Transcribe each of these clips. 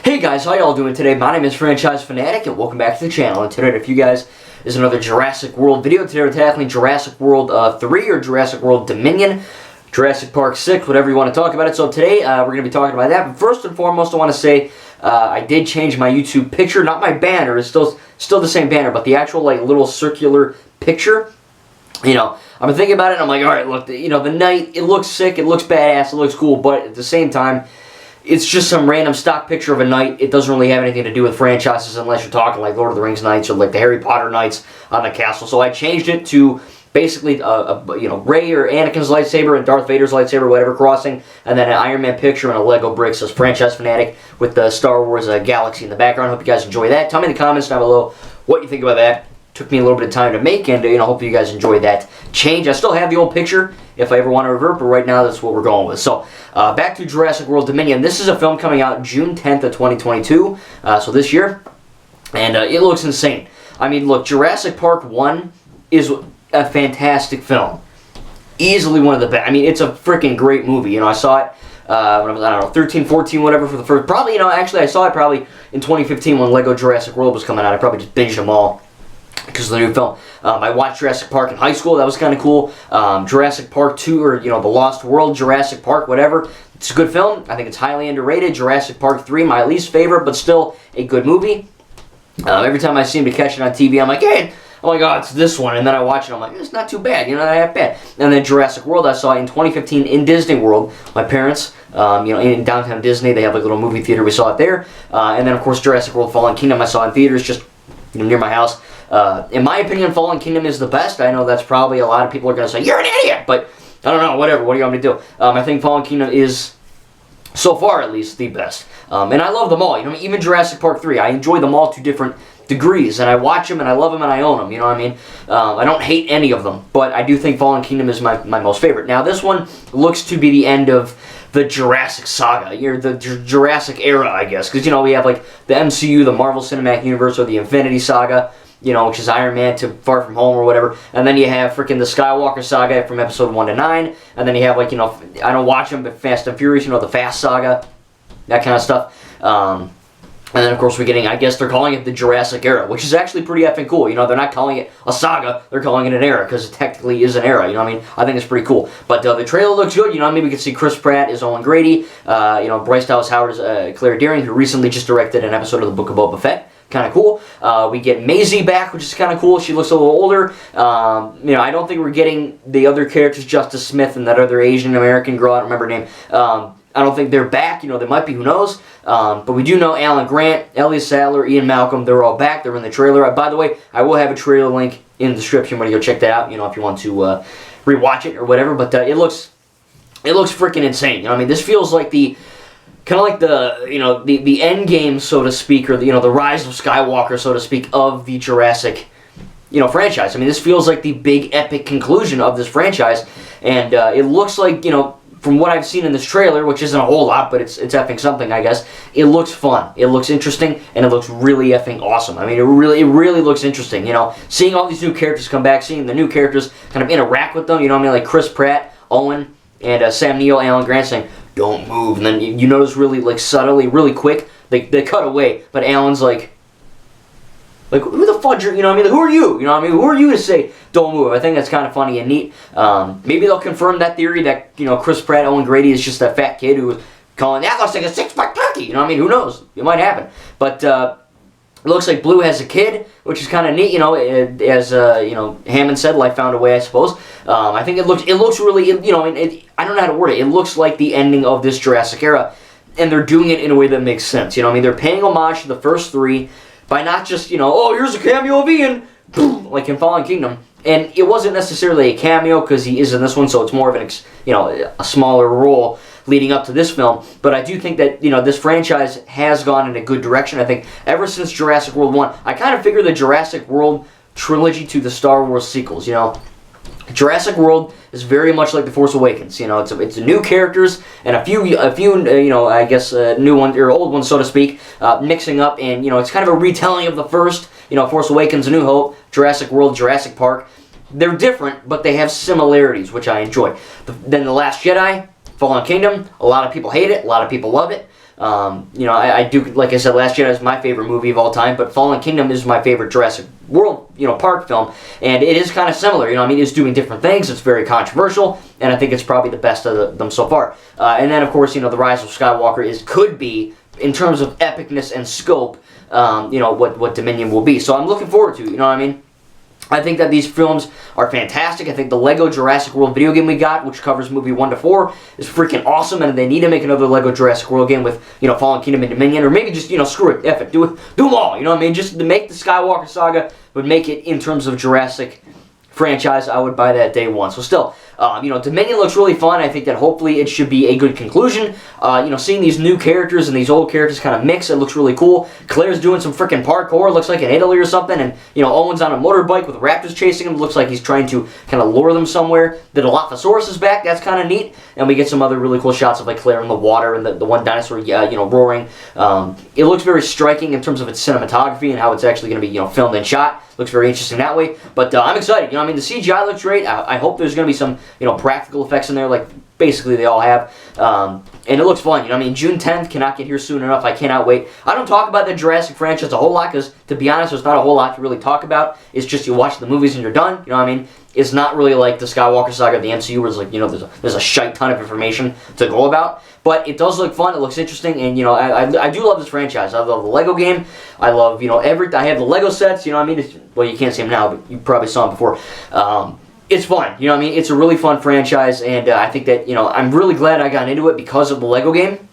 Hey guys, how y'all doing today? My name is Franchise Fanatic and welcome back to the channel. And today, if you guys, is another Jurassic World video. Today we're tackling Jurassic World 3 or Jurassic World Dominion, Jurassic Park 6, whatever you want to talk about it. So today we're going to be talking about that. But first and foremost, I want to say I did change my YouTube picture. Not my banner, it's still the same banner, but the actual like little circular picture. You know, I've been thinking about it and I'm like, alright, look, the night, it looks sick, it looks badass, it looks cool, but at the same time, it's just some random stock picture of a knight. It doesn't really have anything to do with franchises unless you're talking like Lord of the Rings knights or like the Harry Potter knights on the castle. So I changed it to basically Rey or Anakin's lightsaber and Darth Vader's lightsaber, whatever, crossing, and then an Iron Man picture and a Lego brick. So Franchise Fanatic with the Star Wars galaxy in the background. Hope you guys enjoy that. Tell me in the comments down below what you think about that. Took me a little bit of time to make, and hope you guys enjoyed that change. I still have the old picture if I ever want to revert, but right now that's what we're going with. So back to Jurassic World Dominion. This is a film coming out June 10th of 2022, so this year, and it looks insane. I mean, look, Jurassic Park 1 is a fantastic film. Easily one of the best. I mean, it's a freaking great movie. I saw it when I was, 13, 14, whatever, for the first, probably, actually I saw it probably in 2015 when Lego Jurassic World was coming out. I probably just binged them all because of the new film. I watched Jurassic Park in high school. That was kind of cool. Jurassic Park 2, or, The Lost World, Jurassic Park, whatever. It's a good film. I think it's highly underrated. Jurassic Park 3, my least favorite, but still a good movie. Every time I seem to catch it on TV, I'm like, hey, oh my god, it's this one. And then I watch it, I'm like, it's not too bad, not that bad. And then Jurassic World, I saw in 2015 in Disney World. My parents, in downtown Disney, they have like a little movie theater. We saw it there. And then, of course, Jurassic World Fallen Kingdom, I saw in theaters just near my house. In my opinion, Fallen Kingdom is the best. I know that's probably a lot of people are going to say, you're an idiot, but I don't know, whatever. What do you want me to do? I think Fallen Kingdom is, so far at least, the best. And I love them all. Even Jurassic Park 3, I enjoy them all to different degrees, and I watch them, and I love them, and I own them, I don't hate any of them, but I do think Fallen Kingdom is my most favorite. Now, this one looks to be the end of the Jurassic saga, the Jurassic era, I guess, because, we have, like, the MCU, the Marvel Cinematic Universe, or the Infinity Saga, which is Iron Man to Far From Home or whatever, and then you have freaking the Skywalker saga from episode 1 to 9, and then you have, like, I don't watch them, but Fast and Furious, the Fast saga, that kind of stuff. And then, of course, we're getting, I guess they're calling it the Jurassic era, which is actually pretty effing cool. They're not calling it a saga, they're calling it an era, because it technically is an era, I think it's pretty cool. But the trailer looks good, we can see Chris Pratt as Owen Grady, Bryce Dallas Howard as Claire Dearing, who recently just directed an episode of the Book of Boba Fett. Kind of cool. We get Maisie back, which is kind of cool. She looks a little older. I don't think we're getting the other characters, Justice Smith and that other Asian American girl, I don't remember her name. I don't think they're back. They might be, who knows. But we do know Alan Grant, Ellie Sattler, Ian Malcolm, they're all back. They're in the trailer. By the way, I will have a trailer link in the description where you go check that out, if you want to rewatch it or whatever. But it looks freaking insane. This feels like the kind of like the end game, so to speak, or the rise of Skywalker, so to speak, of the Jurassic franchise. This feels like the big epic conclusion of this franchise, and it looks like from what I've seen in this trailer, which isn't a whole lot, but it's effing something, I guess. It looks fun, it looks interesting, and it looks really effing awesome. It really looks interesting. Seeing all these new characters come back, seeing the new characters kind of interact with them. Like Chris Pratt, Owen, and Sam Neill, Alan Grant saying, "Don't move," and then you notice really like subtly, really quick, they cut away, but Alan's like who the fudge are, who are you? Who are you to say don't move? I think that's kind of funny and neat. Maybe they'll confirm that theory that, Chris Pratt, Owen Grady is just a fat kid who was calling, that looks like a six-pack turkey. Who knows? It might happen. But it looks like Blue has a kid, which is kind of neat, as, Hammond said, life found a way, I suppose. I think it looks really, I don't know how to word it. It looks like the ending of this Jurassic era, and they're doing it in a way that makes sense. They're paying homage to the first three, by not just, oh, here's a cameo of Ian, boom, like in Fallen Kingdom. And it wasn't necessarily a cameo, because he is in this one, so it's more of a smaller role leading up to this film. But I do think that, this franchise has gone in a good direction. I think ever since Jurassic World 1, I kind of figure the Jurassic World trilogy to the Star Wars sequels, Jurassic World is very much like The Force Awakens. It's new characters and a few I guess new ones or old ones, so to speak, mixing up, and it's kind of a retelling of the first. Force Awakens, A New Hope, Jurassic World, Jurassic Park. They're different, but they have similarities, which I enjoy. Then The Last Jedi, Fallen Kingdom. A lot of people hate it. A lot of people love it. You know, I do, like I said, Last Jedi is my favorite movie of all time, but Fallen Kingdom is my favorite Jurassic World, you know, park film, and it is kind of similar. You know, I mean, it's doing different things. It's very controversial, and I think it's probably the best of them so far. And then, of course, you know, The Rise of Skywalker could be, in terms of epicness and scope, you know, what Dominion will be. So I'm looking forward to it, you know what I mean? I think that these films are fantastic. I think the Lego Jurassic World video game we got, which covers movie 1 to 4, is freaking awesome, and they need to make another Lego Jurassic World game with, you know, Fallen Kingdom and Dominion, or maybe just, you know, screw it, F it, do them all, you know what I mean? Just to make the Skywalker saga, but make it in terms of Jurassic franchise, I would buy that day one. So still, you know, Dominion looks really fun. I think that hopefully it should be a good conclusion. You know, seeing these new characters and these old characters kind of mix, it looks really cool. Claire's doing some freaking parkour, looks like in Italy or something, and, you know, Owen's on a motorbike with raptors chasing him. Looks like he's trying to kind of lure them somewhere. The Dilophosaurus is back. That's kind of neat. And we get some other really cool shots of, like, Claire in the water and the one dinosaur, you know, roaring. It looks very striking in terms of its cinematography and how it's actually going to be, you know, filmed and shot. Looks very interesting that way. But I'm excited. You know, I mean, the CGI looks great. I hope there's going to be some, you know, practical effects in there, like basically they all have. And it looks fun. You know, I mean, June 10th cannot get here soon enough. I cannot wait. I don't talk about the Jurassic franchise a whole lot because, to be honest, there's not a whole lot to really talk about. It's just you watch the movies and you're done. You know what I mean? It's not really like the Skywalker saga of the MCU where it's like, you know, there's a shite ton of information to go about. But it does look fun. It looks interesting. And, you know, I do love this franchise. I love the Lego game. I love, you know, I have the Lego sets. You know what I mean? Well, you can't see them now, but you probably saw them before. It's fun, you know what I mean? It's a really fun franchise, and I think that, you know, I'm really glad I got into it because of the Lego game.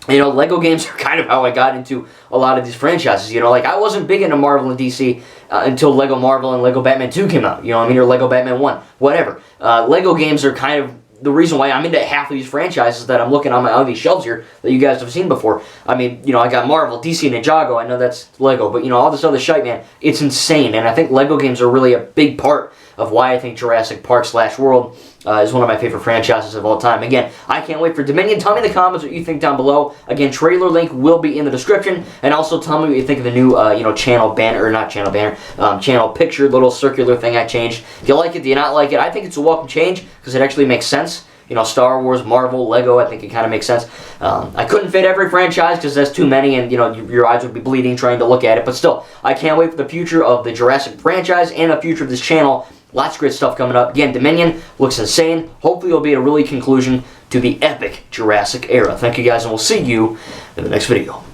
You know, Lego games are kind of how I got into a lot of these franchises, you know? Like, I wasn't big into Marvel and DC until Lego Marvel and Lego Batman 2 came out, you know what I mean? Or Lego Batman 1, whatever. Lego games are kind of the reason why I'm into half of these franchises that I'm looking on these shelves here that you guys have seen before. I mean, you know, I got Marvel, DC, Ninjago. I know that's Lego, but, you know, all this other shite, man, it's insane. And I think Lego games are really a big part of why I think Jurassic Park/World is one of my favorite franchises of all time. Again, I can't wait for Dominion. Tell me in the comments what you think down below. Again, trailer link will be in the description. And also tell me what you think of the new, you know, channel banner, or not channel banner, channel picture, little circular thing I changed. Do you like it? Do you not like it? I think it's a welcome change because it actually makes sense. You know, Star Wars, Marvel, Lego, I think it kind of makes sense. I couldn't fit every franchise because there's too many and, you know, your eyes would be bleeding trying to look at it. But still, I can't wait for the future of the Jurassic franchise and the future of this channel. Lots of great stuff coming up. Again, Dominion looks insane. Hopefully it'll be a really conclusion to the epic Jurassic era. Thank you guys, and we'll see you in the next video.